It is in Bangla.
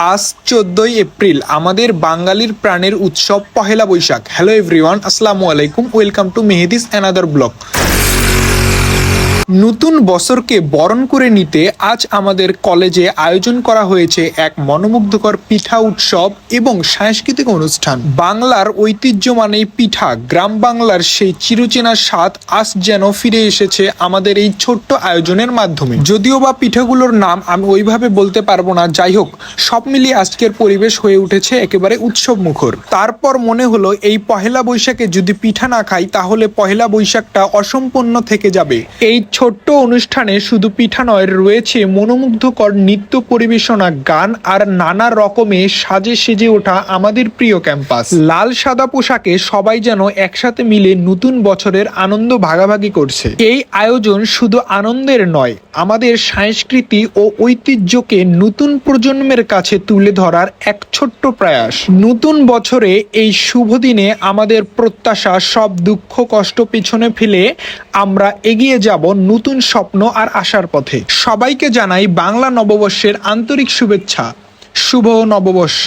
আজ ১৪ই এপ্রিল আমাদের বাঙালির প্রাণের উৎসব পহেলা বৈশাখ। হ্যালো এভরিওয়ান, আসসালামু আলাইকুম, welcome to Mehedi's another blog. নতুন বছরকে বরণ করে নিতে আজ আমাদের কলেজে আয়োজন করা হয়েছে এক মনোমুগ্ধকর পিঠা উৎসব এবং সাংস্কৃতিক অনুষ্ঠান। বাংলার ঐতিহ্য মানেই পিঠা, গ্রাম বাংলার সেই চিরচেনা স্বাদ আজ যেন ফিরে এসেছে আমাদের এই ছোট্ট আয়োজনের মাধ্যমে। যদিও বা পিঠাগুলোর নাম আমি ওইভাবে বলতে পারবো না, যাই হোক সব মিলিয়ে আজকের পরিবেশ হয়ে উঠেছে একেবারে উৎসব মুখর। তারপর মনে হলো এই পহেলা বৈশাখে যদি পিঠা না খাই তাহলে পহেলা বৈশাখটা অসম্পূর্ণ থেকে যাবে। এই ছোট্ট অনুষ্ঠানে শুধু পিঠা নয়, রয়েছে মনোমুগ্ধকর নৃত্য পরিবেশনা, গান আর নানা রকমের সাজে সেজে ওঠা আমাদের প্রিয় ক্যাম্পাস। লাল সাদা পোশাকে সবাই যেন একসাথে মিলে নতুন বছরের আনন্দ ভাগাভাগি করছে। এই আয়োজন শুধু আনন্দের নয়, আমাদের সংস্কৃতি ও ঐতিহ্যকে নতুন প্রজন্মের কাছে তুলে ধরার এক ছোট্ট প্রয়াস। নতুন বছরে এই শুভ দিনে আমাদের প্রত্যাশা, সব দুঃখ কষ্ট পিছনে ফেলে আমরা এগিয়ে যাব নতুন স্বপ্ন আর আশার পথে। সবাইকে জানাই বাংলা নববর্ষের আন্তরিক শুভেচ্ছা। শুভ নববর্ষ।